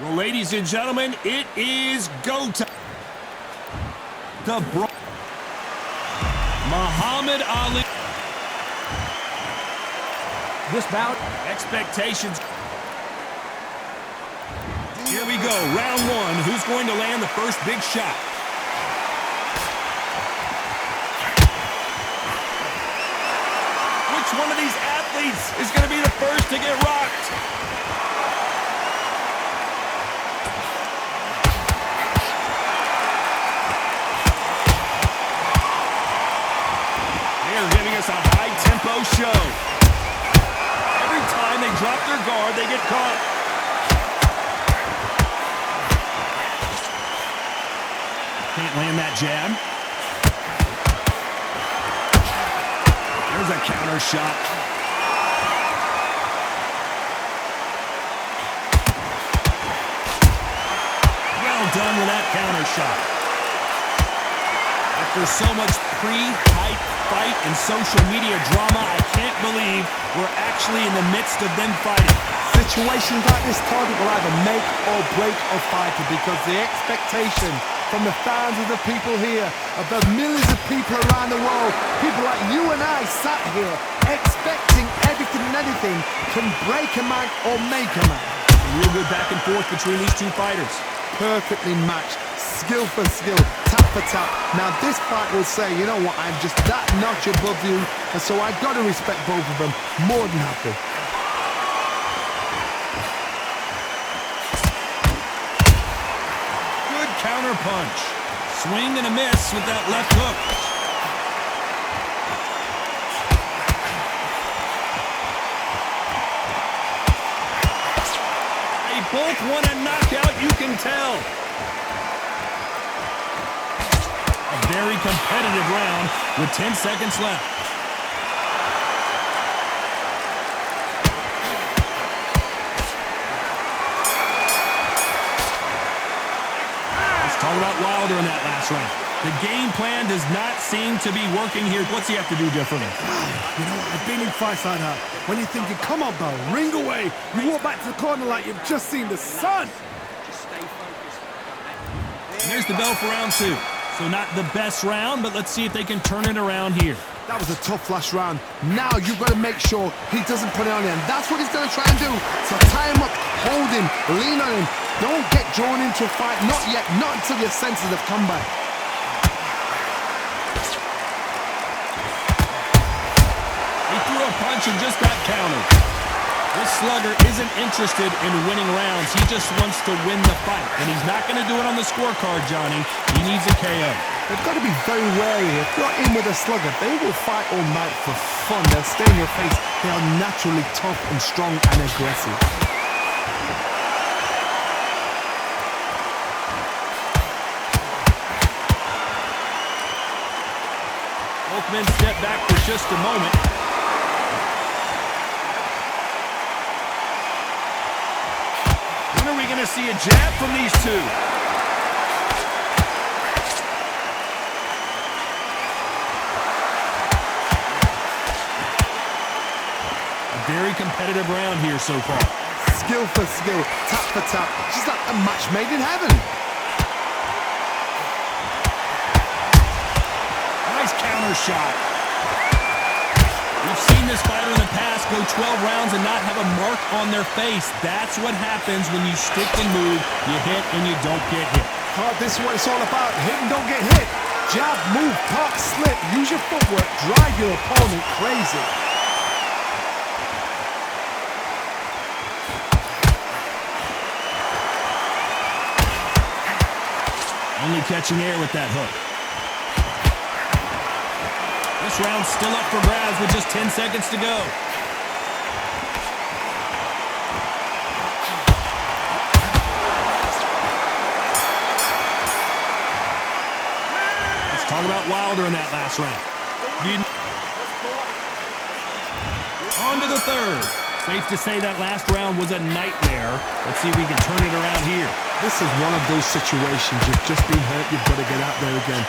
Well, ladies and gentlemen, it is go time. Muhammad Ali. This bout, Expectations. Here we go, round one. Who's going to land the first big shot? Which one of these athletes is going to be the first to get rocked? They're giving us a high-tempo show. Every time they drop their guard, they get caught. Can't land that jab. There's a counter shot. Well done with that counter shot. After so much pre-hype fight and social media drama, I can't believe we're actually in the midst of them fighting. Situations like this target will either make or break a fighter because the expectation from the thousands of the people here, of the millions of people around the world, people like you and I sat here expecting everything and anything can break a man or make a man. Real good back and forth between these two fighters. Perfectly matched, skill for skill, tap for tap. Now this fight will say, you know what, I'm just that notch above you, and so I've got to respect both of them more than happy. Counter punch. Swing and a miss with that left hook. They both want a knockout, you can tell. A very competitive round with 10 seconds left. Talk about Wilder in that last round. The game plan does not seem to be working here. What's he have to do differently? You know, I've been in fights like that. When you're thinking, come on, bro, ring away. You walk back to the corner like you've just seen the sun. And there's the bell for round two. So not the best round, but let's see if they can turn it around here. That was a tough last round. Now you've got to make sure he doesn't put it on him. That's what he's going to try and do. So tie him up, hold him, lean on him. Don't get drawn into a fight. Not yet. Not until your senses have come back. He threw a punch and just got countered. This slugger isn't interested in winning rounds. He just wants to win the fight. And he's not going to do it on the scorecard, Johnny. He needs a KO. They've got to be very wary. If you're in with a slugger, they will fight all night for fun. They'll stay in your face. They are naturally tough and strong and aggressive. Both men step back for just a moment. When are we going to see a jab from these two? A very competitive round here so far. Skill for skill, tap for tap. Just like a match made in heaven. Counter shot. We've seen this fighter in the past go 12 rounds and not have a mark on their face. That's what happens when you stick and move. You hit and you don't get hit. This is what it's all about. Hit and don't get hit. Jab, move, pop, slip. Use your footwork. Drive your opponent crazy. Only catching air with that hook. This round's still up for grabs with just 10 seconds to go. Let's talk about Wilder in that last round. On to the third. Safe to say that last round was a nightmare. Let's see if we can turn it around here. This is one of those situations. You've just been hurt. You've got to get out there again.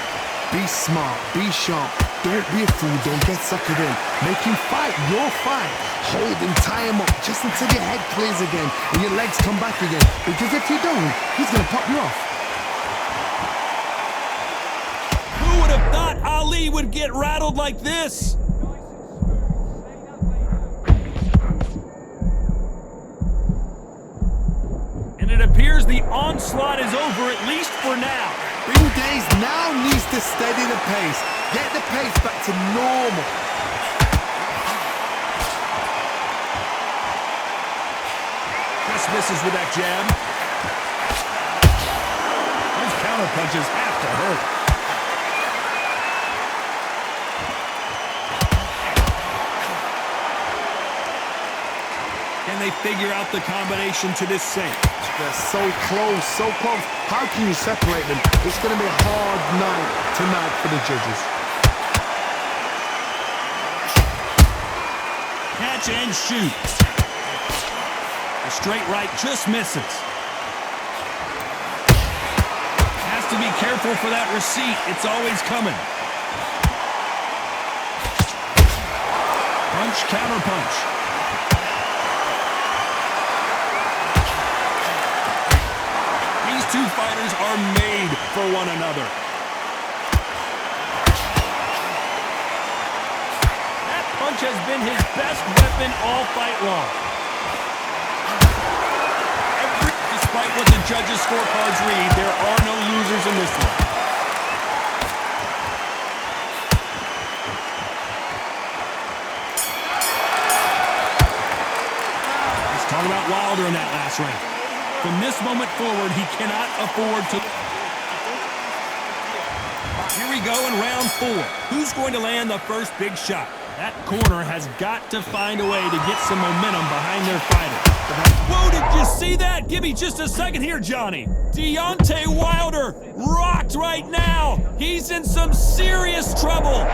Be smart, be sharp. Don't be a fool, don't get suckered in. Make him fight your fight. Hold him, tie him up, just until your head clears again and your legs come back again. Because if you don't, he's going to pop you off. Who would have thought Ali would get rattled like this? And it appears the onslaught is over, at least for now. Bing Days now needs to steady the pace. Get the pace back to normal. Just misses with that jab. Those counter punches have to hurt. Can they figure out the combination to this sink? They're so close, so close. How can you separate them? It's going to be a hard night tonight for the judges. Catch and shoot. The straight right just misses. Has to be careful for that receipt. It's always coming. Punch, counter punch. These two fighters are made for one another. That punch has been his best weapon all fight long. Despite what the judges' scorecards read, there are no losers in this one. Let's talk about Wilder in that last round. From this moment forward, he cannot afford to... Here we go in round 4. Who's going to land the first big shot? That corner has got to find a way to get some momentum behind their fighter. Whoa, did you see that? Give me just a second here, Johnny. Deontay Wilder rocked right now. He's in some serious trouble.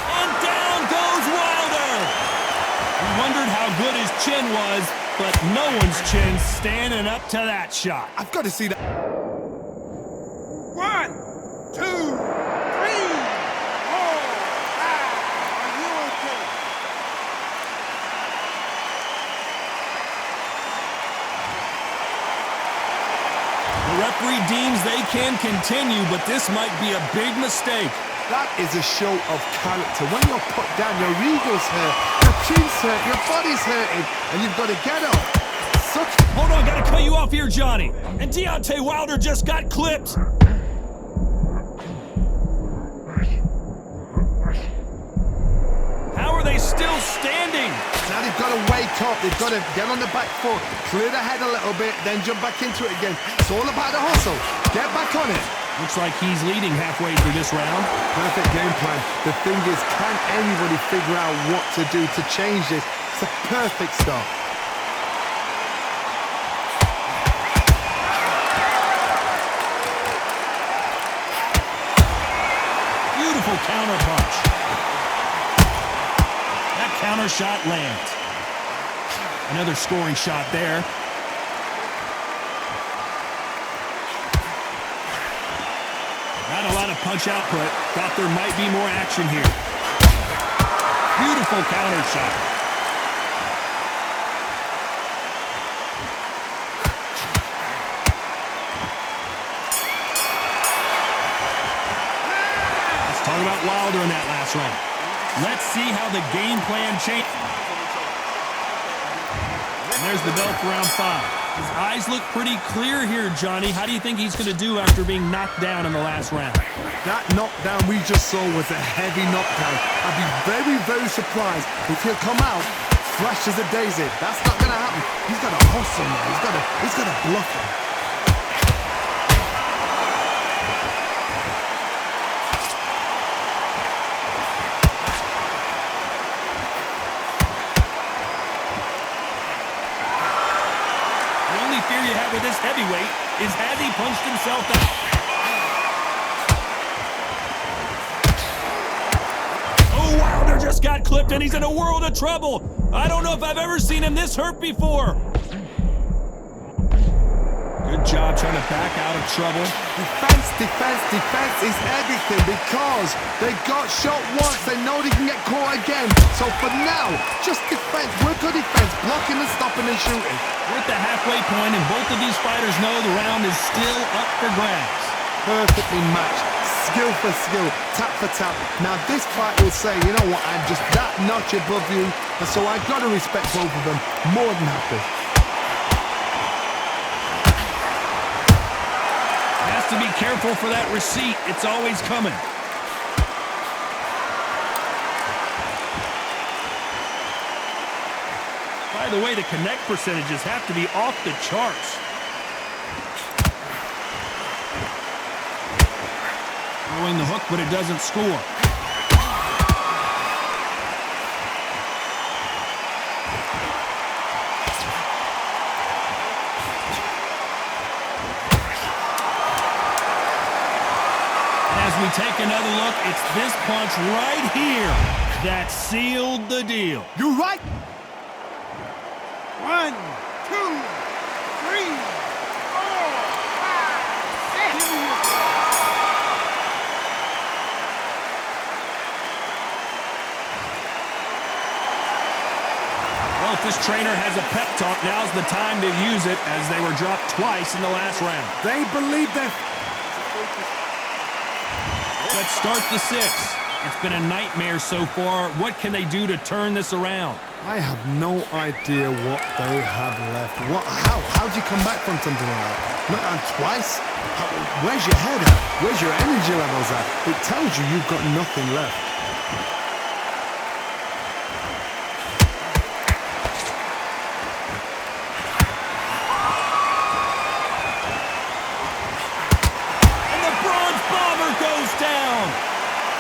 And down goes Wilder. We wondered how good his chin was, but no one's chin standing up to that shot. I've got to see that. 1, 2, 3, 4, 5. Are you okay? The referee deems they can continue, but this might be a big mistake. That is a show of character. When you're put down, your ego's hurt, your chin's hurt, your body's hurting, and you've got to get up. Hold on, gotta cut you off here, Johnny. And Deontay Wilder just got clipped. How are they still standing? Now they've got to wake up. They've got to get on the back foot, clear the head a little bit, then jump back into it again. It's all about the hustle. Get back on it. Looks like he's leading halfway through this round. Perfect game plan. The thing is, can anybody figure out what to do to change this? It's a perfect start. Beautiful counter punch. That counter shot lands. Another scoring shot there. Not a lot of punch output. Thought there might be more action here. Beautiful counter shot. Let's talk about Wilder in that last round. Let's see how the game plan changed. And there's the bell for round 5. His eyes look pretty clear here, Johnny. How do you think he's going to do after being knocked down in the last round? That knockdown we just saw was a heavy knockdown. I'd be very, very surprised if he'll come out fresh as a daisy. That's not going to happen. He's got to hustle now. He's got to bluff him. You have with this heavyweight is has he punched himself out? Oh, Wilder just got clipped, and he's in a world of trouble. I don't know if I've ever seen him this hurt before. Good job trying to back out of trouble. Defense is everything because they got shot once. They know they can get caught again. So for now, just defense. Work on defense, blocking and stopping and shooting. We're at the halfway point, and both of these fighters know the round is still up for grabs. Perfectly matched. Skill for skill, tap for tap. Now this fight will say, you know what, I'm just that notch above you, and so I've got to respect both of them more than happy. Has to be careful for that receipt. It's always coming. By the way, the connect percentages have to be off the charts. Throwing the hook, but it doesn't score. As we take another look, it's this punch right here that sealed the deal. You're right. 1, 2, 3, 4, 5, 6. Well, if this trainer has a pep talk, now's the time to use it as they were dropped twice in the last round. They believe that. Let's start the 6th. It's been a nightmare so far. What can they do to turn this around? I have no idea what they have left. How do you come back from something like that? Not twice? Where's your head at? Where's your energy levels at? It tells you you've got nothing left. And the Bronze Bomber goes down.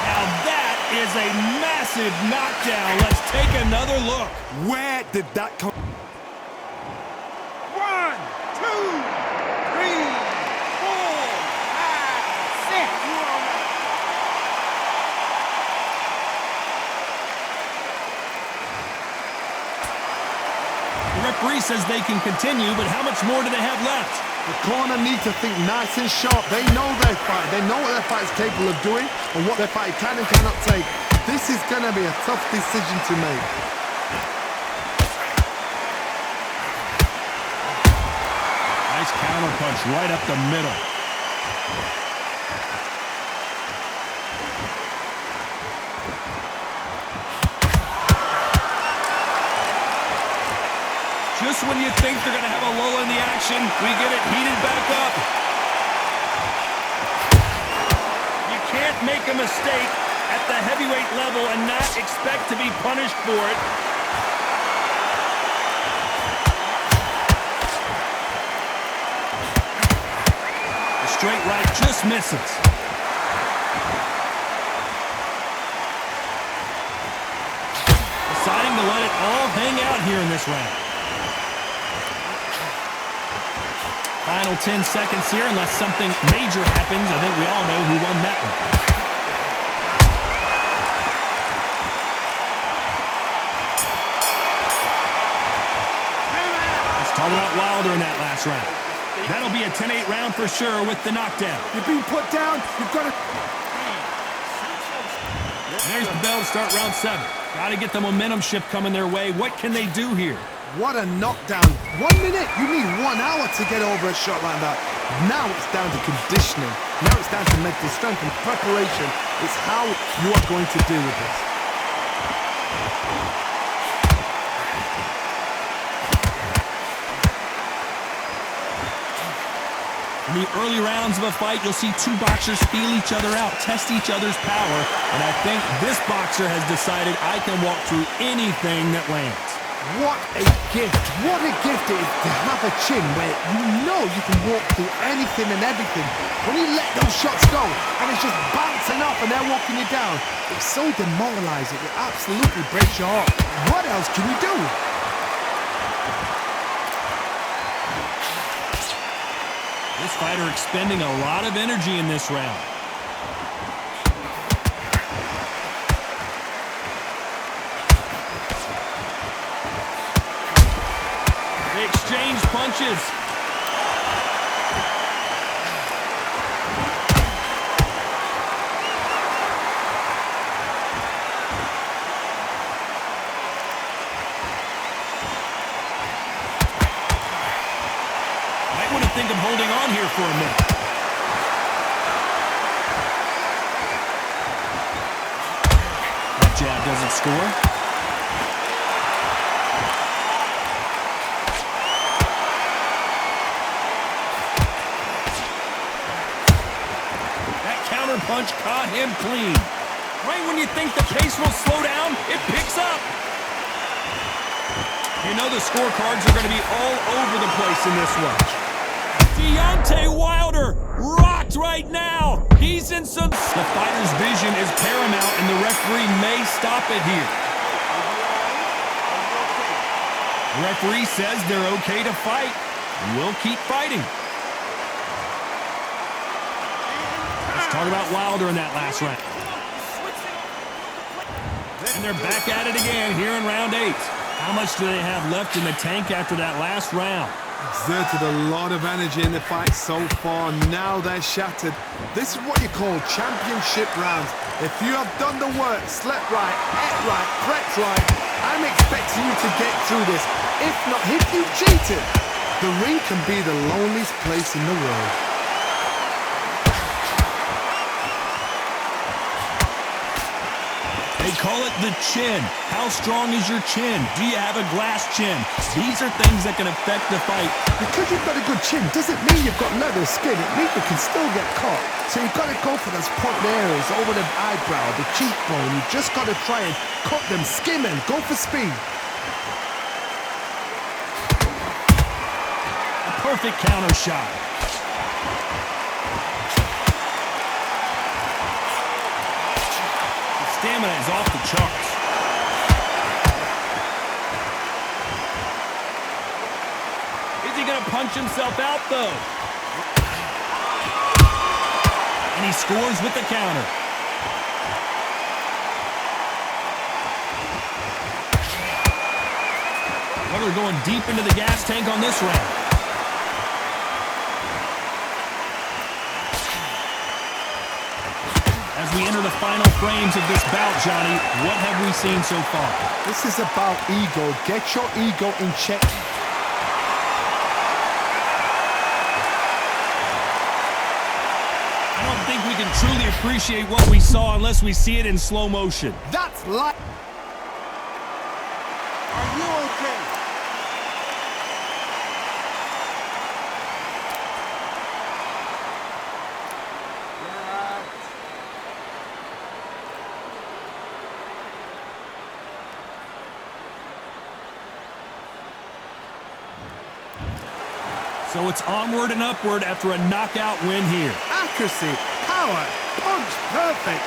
Now that is a massive knockdown. Let's take another look. Where did that come? 1, 2, 3, 4, 5, 6. The referee says they can continue, but how much more do they have left? The corner need to think nice and sharp. They know their fight. They know what their fight is capable of doing and what their fight can and cannot take. This is going to be a tough decision to make. Nice counter punch right up the middle. Just when you think they're going to have a lull in the action, we get it heated back up. You can't make a mistake at the heavyweight level and not expect to be punished for it. The straight right just misses. Deciding to let it all hang out here in this round. Final 10 seconds here, unless something major happens. I think we all know who won that one. Let's talk about Wilder in that last round. That'll be a 10-8 round for sure with the knockdown. You're being put down. You've got to... There's the bell to start round 7. Got to get the momentum shift coming their way. What can they do here? What a knockdown. 1 minute. You need 1 hour to get over a shot like that. Now it's down to conditioning. Now it's down to mental strength and preparation. It's how you are going to deal with this. In the early rounds of a fight, you'll see two boxers feel each other out, test each other's power, and I think this boxer has decided I can walk through anything that lands. What a gift. What a gift it is to have a chin where you know you can walk through anything and everything. When you let those shots go and it's just bouncing off and they're walking you down, it's so demoralizing. It absolutely breaks your heart. What else can you do? This fighter expending a lot of energy in this round. punches. Might want to think of holding on here for a minute. That jab doesn't score. Punch caught him clean. Right when you think the pace will slow down, it picks up. You know the scorecards are going to be all over the place in this one. Deontay Wilder rocked right now. He's in some... The fighter's vision is paramount, and the referee may stop it here. The referee says they're okay to fight. We'll keep fighting. Talk about Wilder in that last round. And they're back at it again here in round 8. How much do they have left in the tank after that last round? Exerted a lot of energy in the fight so far. Now they're shattered. This is what you call championship rounds. If you have done the work, slept right, ate right, prepped right, I'm expecting you to get through this. If not, if you cheated, the ring can be the loneliest place in the world. They call it the chin. How strong is your chin? Do you have a glass chin? These are things that can affect the fight. Because you've got a good chin doesn't mean you've got leather skin. It means you can still get caught. So you've got to go for those point areas over the eyebrow, the cheekbone. You've just got to try and cut them, skim them, go for speed. A perfect counter shot. Stamina is off the charts. Is he going to punch himself out, though? And he scores with the counter. Butler going deep into the gas tank on this round. As we enter the final frames of this bout, Johnny, what have we seen so far? This is about ego. Get your ego in check. I don't think we can truly appreciate what we saw unless we see it in slow motion. That's like... Are you okay? So it's onward and upward after a knockout win here. Accuracy, power, punch, perfect.